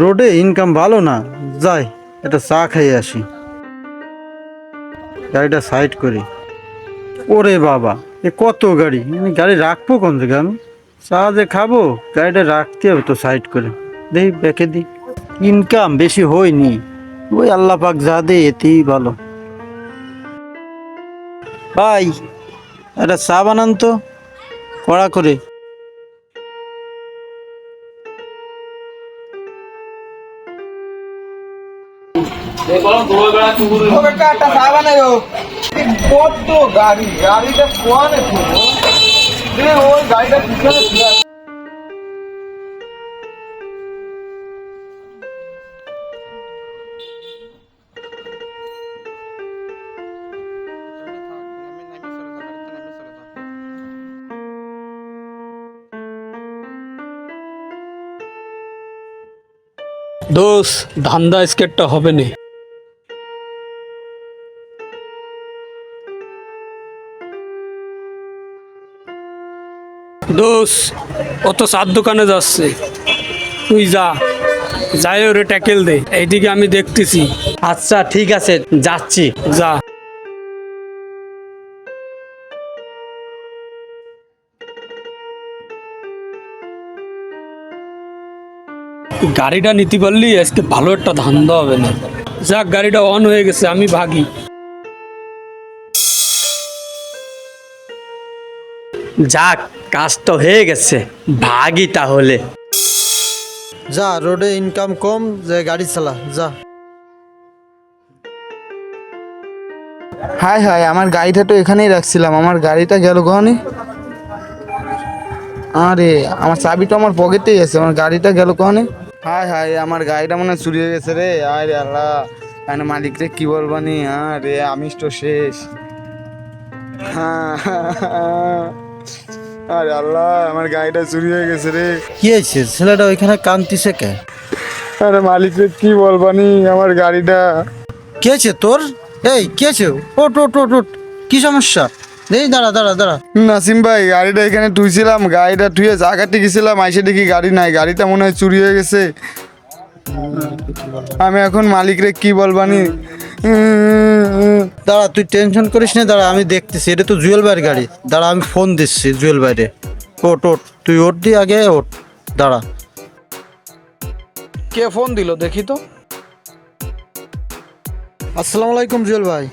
রোডে ইনকাম ভালো না, যাই একটা চা খাইয়ে আসি। গাড়িটা সাইড করি। ওরে বাবা, এ কত গাড়ি, আমি গাড়ি রাখবো কোন জায়গায়? আমি চা যে খাবো, গাড়িটা রাখতে হবে তো সাইড করে। দেখি ব্যাকে দিই। ইনকাম বেশি হয়নি, ওই আল্লাহ পাক যা দে এতেই ভালো। ভাই, একটা চা বানান তো, কড়া করে। কত গাড়ি, গাড়িটা কোয়ানে ওই গাড়িটা পিছনে দোষ ধান্দা স্কেটটা হবে না। দোষ ও তো চার দোকানে যাচ্ছে, তুই যা, যাই ওরে ট্যাকেল দে, এইদিকে আমি দেখতেছি। আচ্ছা ঠিক আছে, যাচ্ছি। যা। গাড়িটা নিতে পারলি আজকে ভালো একটা ধান্দা হবে না। যাক, গাড়িটা অন হয়ে গেছে, আমি ভাগি। যাক, কাজ তো হয়ে গেছে, ভাগই তাহলে। যা, রোডে ইনকাম কম, যে গাড়ি চালা যা। হায় হায়, আমার গাড়িটা তো এখানেই রাখছিলাম, আমার গাড়িটা গেল কখনই। আরে আমার চাবি তো আমার পকেটেই আছে, আমার গাড়িটা গেল কখনই। হায় হায়, আমার গাড়িটা মনে হয় চুরি হয়ে গেছে রে। আরে আল্লাহ, মানে মালিকরে কি বলবানি। আরে আমি তো শেষ। আরে আল্লাহ, আমার গাড়িটা চুরি হয়ে গেছে রে। কি হয়েছে, ছেলেটা ওইখানে কান্দিছে কে? আরে মালিকরে কি বলবানি, আমার গাড়িটা। কি হয়েছে তোর? এই কি হয়েছে? ওট ওট ওট ওট, কি সমস্যা? এই দাঁড়া দাঁড়া দাঁড়া। নাসিম ভাই, গাড়িটা এখানে তুইছিলাম, গাড়িটা তুইয়ে জায়গাতে গেছিলাম, আইসে দেখি গাড়ি নাই, গাড়িটা মনে হয় চুরি হয়ে গেছে। আমি এখন মালিকরে কি বলবানি। দাঁড়া, তুই টেনশন করিস না, দাঁড়া আমি দেখতেছি। এটা তো জুয়েল ভাইয়ের গাড়ি, দাঁড়া আমি ফোন দিচ্ছি জুয়েল ভাইরে। ওট ওট, তুই ওট দি আগে, ওট। দাঁড়া। কে ফোন দিল দেখি তো। আসসালামু আলাইকুম জুয়েল ভাই।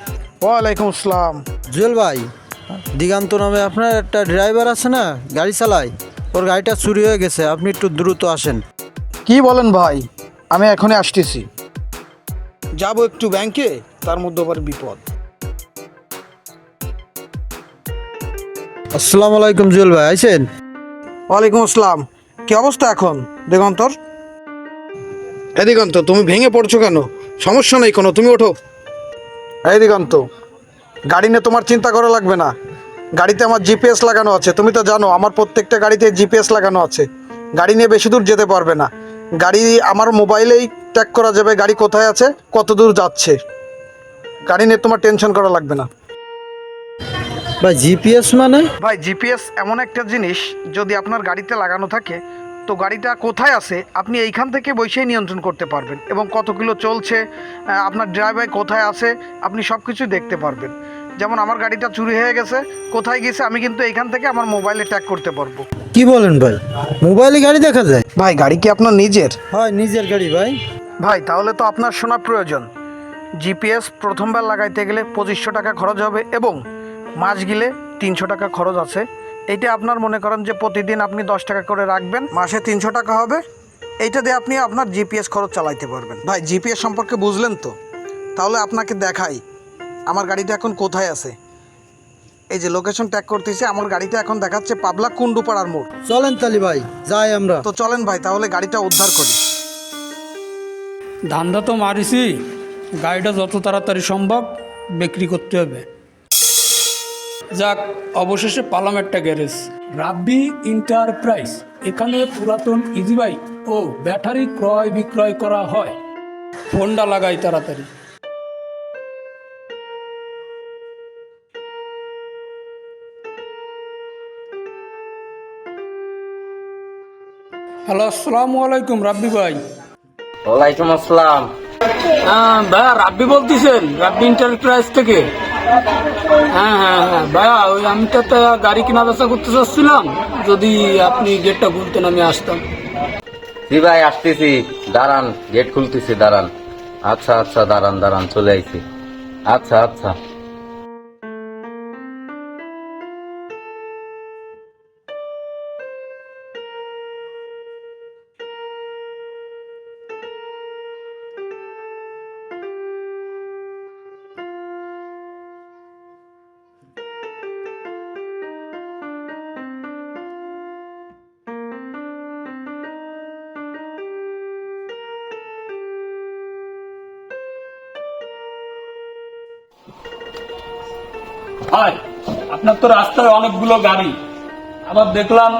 ওয়ালাইকুম আসসালাম। জুয়েল ভাই, দিগান্ত নামে আপনার একটা ড্রাইভার আছে না, গাড়ি চালায়, ওর গাড়িটা চুরি হয়ে গেছে, আপনি একটু দ্রুত আসেন। কি বলেন ভাই, আমি এখনই আসতেছি। যাব একটু ব্যাংকে, তার মধ্যে আবার বিপদ। আসসালামু আলাইকুম জুয়েল ভাই, আইছেন? ওয়ালাইকুম আসসালাম। কি অবস্থা এখন দিগন্তর? এই দিগন্ত, তুমি ভেঙে পড়ছো কেন? সমস্যা নেই কোনো, তুমি ওঠো। এই দিগন্ত, গাড়ি নিয়ে তোমার চিন্তা করা লাগবে না। গাড়িতে আমার জিপিএস লাগানো আছে, তুমি তো জানো আমার প্রত্যেকটা গাড়িতে জিপিএস লাগানো আছে। গাড়ি নিয়ে বেশি দূর যেতে পারবে না। গাড়ি আমার মোবাইলেই ট্র্যাক করা যাবে, গাড়ি কোথায় আছে, কত দূর যাচ্ছে। গাড়ি নিয়ে তোমার টেনশন করা লাগবে না। ভাই জিপিএস মানে? ভাই, জিপিএস এমন একটা জিনিস, যদি আপনার গাড়িতে লাগানো থাকে তো গাড়িটা কোথায় আছে আপনি এইখান থেকে বসেই নিয়ন্ত্রণ করতে পারবেন, এবং কত কিলো চলছে, আপনার ড্রাইভার কোথায় আছে, আপনি সব কিছু দেখতে পারবেন। যেমন আমার গাড়িটা চুরি হয়ে গেছে, কোথায় গেছে আমি কিন্তু এইখান থেকে আমার মোবাইলে ট্র্যাক করতে পারবো। কি বলেন ভাই, মোবাইলে গাড়ি দেখা যায়? ভাই, গাড়ি কি আপনার নিজের? হয়, নিজের গাড়ি ভাই। ভাই, তাহলে তো আপনার শোনা প্রয়োজন। জিপিএস প্রথমবার লাগাইতে গেলে 2500 টাকা খরচ হবে, এবং মাস গেলে 300 টাকা খরচ আছে। এইটা আপনার মনে করেন যে প্রতিদিন আপনি 10 টাকা করে রাখবেন, মাসে 300 টাকা হবে। এইটা দিয়ে আপনি আপনার জিপিএস খরচ চালাইতে পারবেন। ভাই, জিপিএস সম্পর্কে বুঝলেন তো? তাহলে আপনাকে দেখাই আমার গাড়িটা এখন কোথায় আছে। এই যে লোকেশন ট্যাগ করতেছে, আমার গাড়িটা এখন দেখাচ্ছে পাবলা কুন্ডুপাড়ার মোড়। চলেন তালি ভাই, যাই আমরা। তো চলেন ভাই, তাহলে গাড়িটা উদ্ধার করি। ধান্দা তো মারিছি, গাড়িটা যত তাড়াতাড়ি সম্ভব বিক্রি করতে হবে। যাক, অবশেষে পালাম একটা গ্যারেজ, রাব্বি এন্টারপ্রাইজ। এখানে পুরাতন ইজি বাইক ও ব্যাটারি ক্রয় বিক্রয় করা হয়। ফোনটা লাগাই তাড়াতাড়ি। হ্যালো, আসসালামু আলাইকুম রাব্বি ভাই। ওয়ালাইকুম আসসালাম। ভাইয়া রাব্বি বলতেছেন? রাব্বি এন্টারপ্রাইজ থেকে? হ্যাঁ হ্যাঁ হ্যাঁ ভাইয়া, ওই আমি তো একটা গাড়ি কেনা বেচা করতে চাচ্ছিলাম, যদি আপনি গেটটা খুলতেন আমি আসতাম। জি ভাই আসতেছি, দাঁড়ান, গেট খুলতেছি, দাঁড়ান। আচ্ছা আচ্ছা, দাঁড়ান দাঁড়ান, চলে আইছি। আচ্ছা আচ্ছা। ভাই আপনার তো রাস্তায় অনেকগুলো গাড়ি, আবার দেখলাম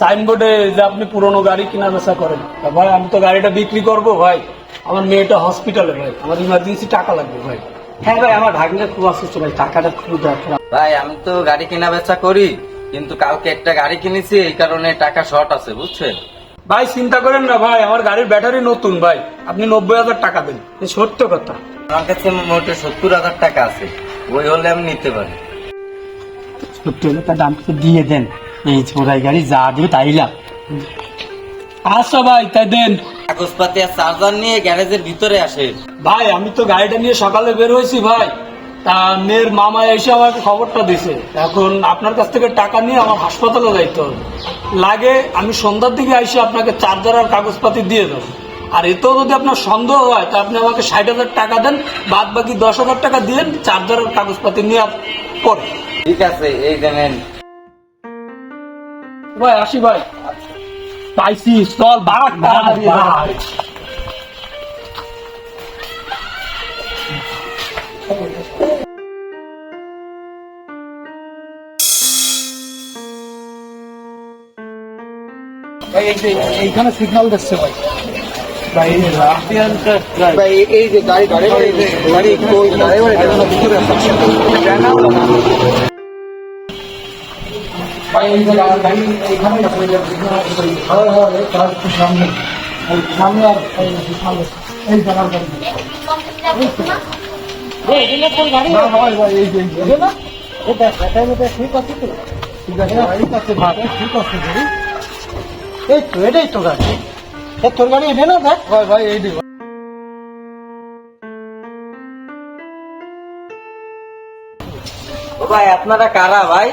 সাইনবোর্ডে যে আপনি পুরনো গাড়ি কেনা বেচা করেন। তা ভাই আমি তো গাড়িটা বিক্রি করব ভাই, আমার মেয়েটা হসপিটালে ভাই, আমার ইমার্জেন্সি টাকা লাগবে ভাই। হ্যাঁ ভাই, আমার ভাগ্নের খুব অসুস্থ ভাই, টাকাটা খুব দরকার। ভাই আমি তো গাড়ি কেনা বেচা করি, কিন্তু কালকে একটা গাড়ি কিনেছি, এই কারণে টাকা শর্ট আছে, বুঝছেন? ভাই চিন্তা করেন না ভাই, আমার গাড়ির ব্যাটারি নতুন ভাই, আপনি 90,000 টাকা দেন, এই সত্য কথা। আমার কাছে মোটে 70,000 টাকা আছে, ওই হলে আমি নিতে পারি। সত্যি হলে তার দামটা দিয়ে দেন, এই ছোড়াই গাড়ি যা দিবে তাইলা। আচ্ছা ভাই তাই দেন। কাগজপাতি আর চার্জার নিয়ে গ্যারেজের ভিতরে আসে। ভাই আমি তো গাড়িটা নিয়ে সকালে বের হয়েছি ভাই, তা মেয়ের মামা এসে আমাকে খবরটা দিছে, এখন আপনার কাছ থেকে টাকা নিয়ে আমার হাসপাতালে যাইতে হবে। লাগে আমি সন্ধ্যার দিকে এসে আপনাকে চার্জার আর কাগজপাতি দিয়ে দেবো। আর এতেও যদি আপনার সন্দেহ হয় তা আপনি আমাকে 60,000 টাকা দেন, বাদ বাকি 10,000 টাকা দিলেন চার্জার আর কাগজপাতি নিয়ে পরে। ঠিক আছে, এই দেন। ভাই আসি ভাই। পাইছি, চল ভাগ ভাই। এইখানে সিগন্যাল দিচ্ছে ভাই। ভাই ভাই এই যে গাড়ি গাড়ি গাড়ি গাড়ি কই গাড়ি গাড়ি ভিতরে ভাই এই যে গাড়ি এইখানে হয় হয় তার একটু সামনে, এই সামনে আর এই সামনে এই জায়গার গাড়ি। না ভাই ভাই এই যে না এটা ঠিক আছে তো, ঠিক আছে ঠিক আছে ভাই, ঠিক আছে ভাই। এই তো এটাই তো গাড়ি, তোর গাড়ি এটা না দেখ ভাই ভাই এই দিকে। ভাই আপনারা কারা ভাই?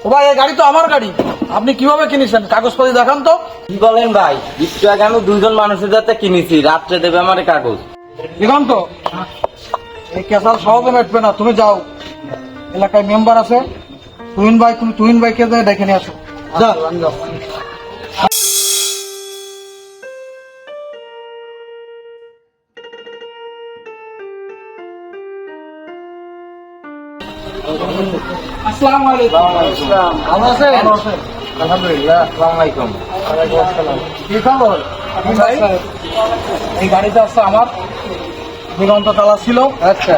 ও ভাই, এই গাড়ি তো আমার গাড়ি, আপনি কিভাবে কিনেছেন কাগজপত্র দেখান তো। কি বলেন ভাই? একটু আগে আমি 2জন মানুষের যাতে কিনেছি, রাত্রে দেবে আমার কাগজ। দেখুন তো, এই কেসাল সহজে মেটবে না, তুমি যাও, এলাকায় মেম্বার আছে তুহিন ভাই, তুমি তুহিন ভাইকে দেখে নিয়ে আসো। যা আসসালামু আলাইকুম। ভালো আছেন? আলহামদুলিল্লাহ, আসসালামু আলাইকুম। কি খবর? ভাই এই গাড়িটা আসছে আমার, দিগন্ত তালা ছিল। আচ্ছা,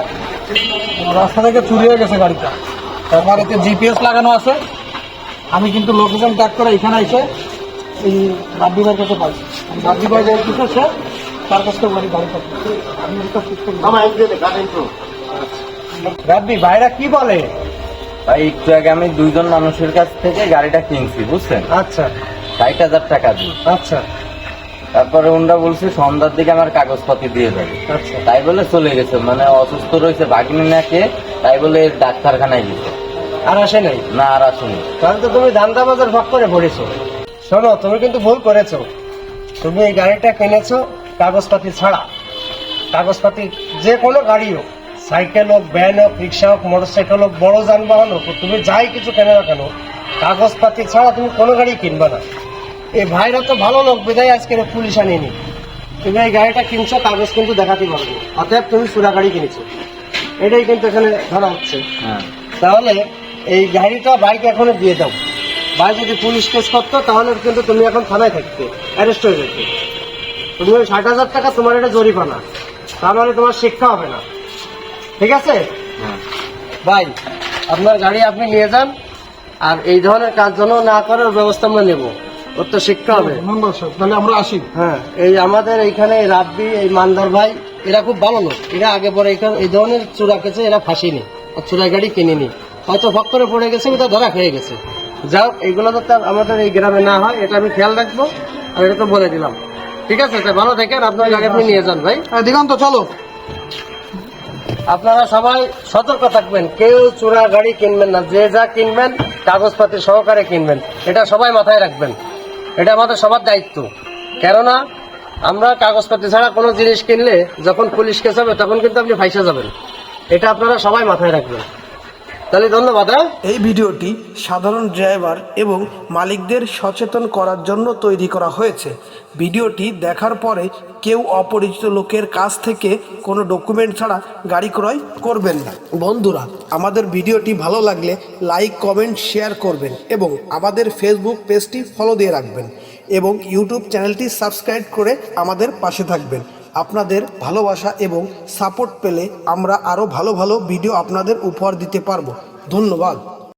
রাস্তা থেকে চুরি হয়ে গেছে গাড়িটা, আমার এতে জিপিএস লাগানো আছে। আমি কিন্তু লোকেশন ট্যাগ করে এখানে এসে এই রাব্বি ভাইয়ের কাছে পাই, রাব্বি ভাই যাই কিছু সে তার কাছ থেকে গাড়িটা রাব্বি ভাইরা কি বলে? ভাই একটু আগে আমি 2জন মানুষের কাছ থেকে গাড়িটা কিনছি, বুঝছেন? আচ্ছা 60,000 টাকা দিই। আচ্ছা তারপরে ওনারা বলছে সন্ধ্যার দিকে আমার কাগজপাতি দিয়ে যাবে। আচ্ছা তাই বলে চলে গেছে, মানে অসুস্থ রয়েছে ভাগ্নি নাকে, তাই বলে ডাক্তারখানায় গেছে। আর আসে নাই? না আর আসুনি। তাহলে তো তুমি ধান্দাবাজার ভাগ করে পড়েছো। শোনো, তুমি কিন্তু ভুল করেছো, তুমি এই গাড়িটা কিনেছো কাগজপাতি ছাড়া। কাগজপাতি যে কোনো গাড়ি হোক, সাইকেল হোক, ভ্যান হোক, রিক্সা হোক, মোটরসাইকেল হোক, বড় যানবাহন হোক, তুমি যাই কিছু কেনো না কেন, কাগজপাতি ছাড়া তুমি কোনো গাড়ি কিনবে না। এই ভাইরা তো ভালো লোক, বিদায় আজকে পুলিশ আনিনি। তুমি এই গাড়িটা কিনছো, কাগজ কিন্তু দেখাতে পারবে, অতএব তুমি চোরা গাড়ি কিনেছো, এটাই কিন্তু এখানে ধরা হচ্ছে। হ্যাঁ, তাহলে এই গাড়িটা বাইক এখনো দিয়ে দাও। ভাই যদি পুলিশ কেস করতো তাহলে কিন্তু তুমি এখন থানায় থাকতে, অ্যারেস্ট হয়ে যেতে। তুমি ওই 60,000 টাকা তোমার এটা জরিমানা, তাহলে তোমার শিক্ষা হবে না, ঠিক আছে? হ্যাঁ। ভাই আপনার গাড়ি আপনি নিয়ে যান, আর এই ধরনের কাজ যেন না করার ব্যবস্থা আমরা নেব। ওর তো শিক্ষা হবে। মেম্বার সাহেব তাহলে আমরা আসি। হ্যাঁ, এই আমাদের এইখানে এই রাব্বি, এই মান্দার ভাই, এরা খুব ভালো লোক। এরা আগে পরে এখানে এই ধরনের চোরা কেছে এরা ফাঁসিনি, আর চোরা গাড়ি কিনেনি, হয়তো ভক করে পড়ে গেছে, ওটা ধরা খেয়ে গেছে। যাও, এগুলো তো তার আমাদের এই গ্রামে না হয়, এটা আমি খেয়াল রাখবো, আর এটা তো বলে দিলাম। ঠিক আছে, তাই ভালো থাকেন, আপনার গাড়ি আপনি নিয়ে যান ভাই। দিগন্ত চলো। আপনারা সবাই সতর্ক থাকবেন, কেউ চোরা গাড়ি কিনবেন না, যে যা কিনবেন কাগজপাতি সহকারে কিনবেন, এটা সবাই মাথায় রাখবেন। এটা আমাদের সবার দায়িত্ব, কেননা আমরা কাগজপাতি ছাড়া কোনো জিনিস কিনলে যখন পুলিশ কেস হবে তখন কিন্তু আপনি ফাঁসে যাবেন। এটা আপনারা সবাই মাথায় রাখবেন। তাহলে ধন্যবাদ। এই ভিডিওটি সাধারণ ড্রাইভার এবং মালিকদের সচেতন করার জন্য তৈরি করা হয়েছে। ভিডিওটি দেখার পরে কেউ অপরিচিত লোকের কাছ থেকে কোনো ডকুমেন্ট ছাড়া গাড়ি ক্রয় করবেন না। বন্ধুরা, আমাদের ভিডিওটি ভালো লাগলে লাইক, কমেন্ট, শেয়ার করবেন এবং আমাদের ফেসবুক পেজটি ফলো দিয়ে রাখবেন এবং ইউটিউব চ্যানেলটি সাবস্ক্রাইব করে আমাদের পাশে থাকবেন। আপনাদের ভালোবাসা এবং সাপোর্ট পেলে আমরা আরও ভালো ভালো ভিডিও আপনাদের উপহার দিতে পারবো। ধন্যবাদ।